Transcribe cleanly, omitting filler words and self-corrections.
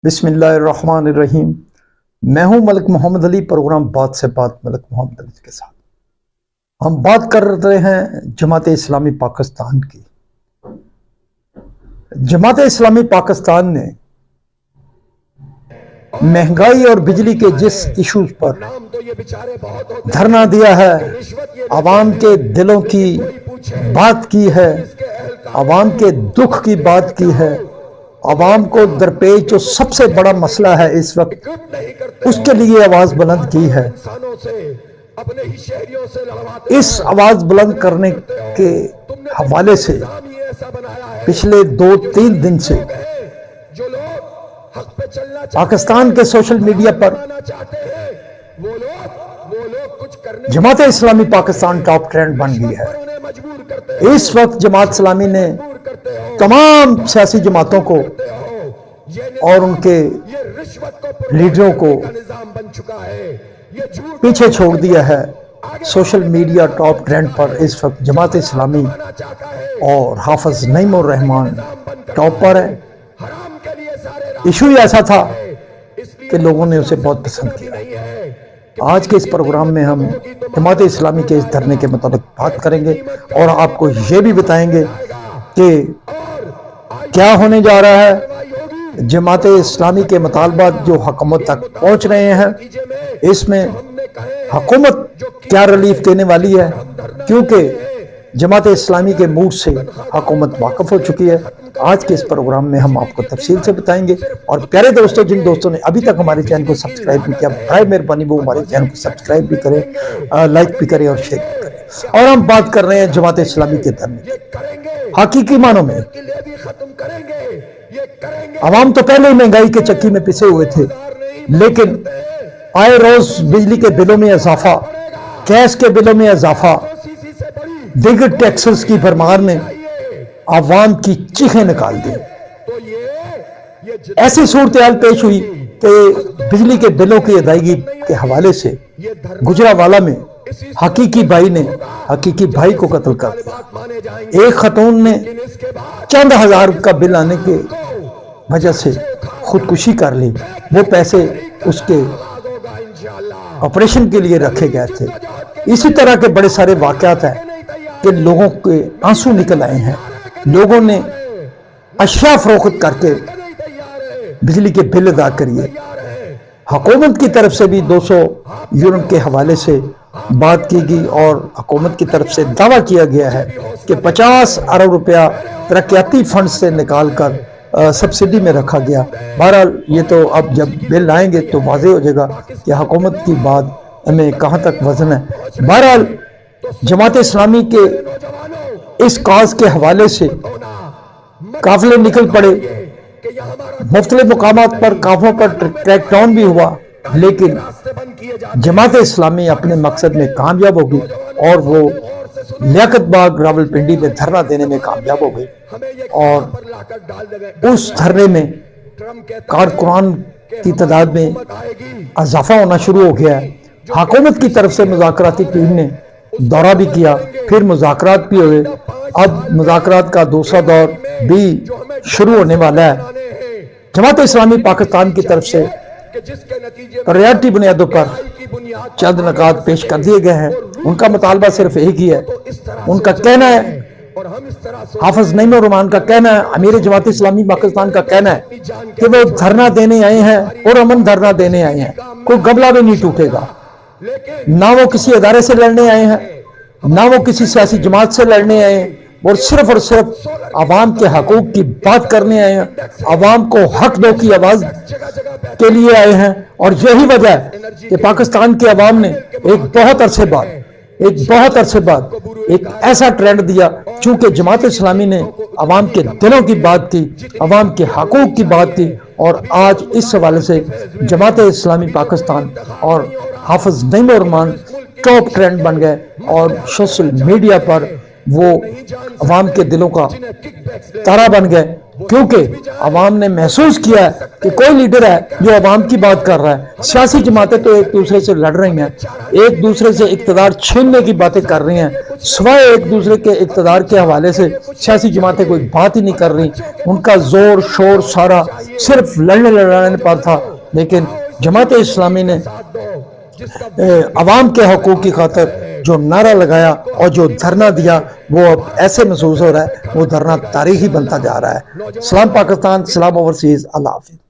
बिस्मिल्लाहिर्रहमानिर्रहीम। मैं हूं मलिक मोहम्मद अली। प्रोग्राम बात से बात मलिक मोहम्मद अली के साथ हम बात कर रहे हैं जमात इस्लामी पाकिस्तान की। जमात इस्लामी पाकिस्तान ने महंगाई और बिजली के जिस इशूज पर धरना दिया है, आवाम के दिलों की बात की है, आवाम के दुख की बात की है, आवाम को दरपेश जो सबसे बड़ा मसला है इस वक्त, उसके लिए आवाज बुलंद की है। इस आवाज बुलंद करने के हवाले से पिछले 2-3 दिन से पाकिस्तान के सोशल मीडिया पर जमात इस्लामी पाकिस्तान टॉप ट्रेंड बन गई है। इस वक्त जमात इस्लामी ने तमाम सियासी जमातों को और उनके लीडरों को पीछे छोड़ दिया है। सोशल मीडिया टॉप ट्रेंड पर इस वक्त जमात इस्लामी और हाफिज नईमुर रहमान टॉप पर है। इशू ही ऐसा था कि लोगों ने उसे बहुत पसंद किया। आज के इस प्रोग्राम में हम जमात इस्लामी के इस धरने के मुताबिक बात करेंगे और आपको ये भी बताएंगे कि क्या होने जा रहा है। जमात इस्लामी के मुतालबात जो हुकूमत तक पहुंच रहे हैं, इसमें हुकूमत क्या रिलीफ देने वाली है, क्योंकि जमात इस्लामी के मूड से हुकूमत वाकिफ हो चुकी है। आज के इस प्रोग्राम में हम आपको तफसील से बताएंगे। और प्यारे दोस्तों, जिन दोस्तों ने अभी तक हमारे चैनल को सब्सक्राइब नहीं किया, बराए मेहरबानी वो हमारे चैनल को सब्सक्राइब भी करें, लाइक भी करें और शेयर भी करें। और हम बात कर रहे हैं जमात इस्लामी के धरने की। हकीकी मानों में अवाम तो पहले ही महंगाई के चक्की में पिसे हुए थे, लेकिन आए रोज बिजली के बिलों में इजाफा, गैस के बिलों में इजाफा, दीगर टैक्सेस की भरमार ने आवाम की चीखें निकाल दी। ऐसी सूरत हाल पेश हुई कि बिजली के बिलों की अदायगी के हवाले से गुजरावाला में हकीकी भाई ने हकीकी भाई को कत्ल कर दिया। एक खतून ने चंद हजार का बिल आने के वजह से खुदकुशी कर ली। वो पैसे उसके ऑपरेशन के लिए रखे गए थे। इसी तरह के बड़े सारे वाकयात हैं कि लोगों के आंसू निकल आए हैं। लोगों ने अशिया फरोख्त करके बिजली के बिल अदा करिए। हुकूमत की तरफ से भी 200 यूनिट के हवाले से बात की गई और हुकूमत की तरफ से दावा किया गया है कि 50 अरब रुपया तरक्याती फंड से निकाल कर सब्सिडी में रखा गया। बहरहाल ये तो अब जब बिल आएंगे तो वाज़ेह हो जाएगा कि हुकूमत की बात हमें कहाँ तक वजन है। बहरहाल जमात इस्लामी के इस काज के हवाले से काफिले निकल पड़े। मुख्तलिफ मुकामात पर काफिलों पर क्रैकडाउन भी हुआ, लेकिन जमात इस्लामी अपने मकसद में कामयाब होगी और वो लियाकत बाग रावलपिंडी में धरना देने में कामयाब हो गई। और उस धरने में कारकुनान की तादाद में इजाफा होना शुरू हो गया है। हुकूमत की तरफ से मुज़ाकराती टीम ने दौरा भी किया, फिर मुज़ाकरात भी हुए। अब मुज़ाकरात का दूसरा दौर भी शुरू होने वाला है। जमात इस्लामी पाकिस्तान की तरफ से प्रायोरिटी बुनियादों पर चंद नकात पेश कर दिए गए हैं। उनका मुतालबा सिर्फ एक ही है। उनका कहना है, हाफिज नईमुर रहमान का कहना है, अमीर जमात इस्लामी पाकिस्तान का कहना है कि वो धरना देने आए हैं और अमन धरना देने आए हैं। कोई गबला भी नहीं टूटेगा। ना वो किसी अदारे से लड़ने आए हैं, ना वो किसी सियासी जमात से लड़ने आए हैं, और सिर्फ आवाम के हकूक की बात करने आए हैं। आवाम को हक दो की आवाज के लिए आए हैं। और यही वजह है कि पाकिस्तान के अवाम ने एक बहुत अरसे बाद एक ऐसा ट्रेंड दिया, चूंकि जमात इस्लामी ने अवाम के दिलों की बात की, अवाम के हकूक की बात की। और आज इस हवाले से जमात इस्लामी पाकिस्तान और हाफिज नईमुर रहमान टॉप ट्रेंड बन गए और सोशल मीडिया पर वो अवाम के दिलों का तारा बन गए। کیونکہ عوام نے محسوس کیا ہے کہ کوئی لیڈر ہے جو عوام کی بات کر رہا ہے۔ سیاسی جماعتیں تو ایک دوسرے سے لڑ رہی ہیں، ایک دوسرے سے اقتدار چھیننے کی باتیں کر رہی ہیں، سوائے ایک دوسرے کے اقتدار کے حوالے سے سیاسی جماعتیں کوئی بات ہی نہیں کر رہی۔ ان کا زور شور سارا صرف لڑنے لڑانے پر تھا، لیکن جماعت اسلامی نے عوام کے حقوق کی خاطر جو نعرہ لگایا اور جو دھرنا دیا، وہ اب ایسے محسوس ہو رہا ہے وہ دھرنا تاریخی بنتا جا رہا ہے۔ سلام پاکستان، سلام اوورسیز، اللہ حافظ۔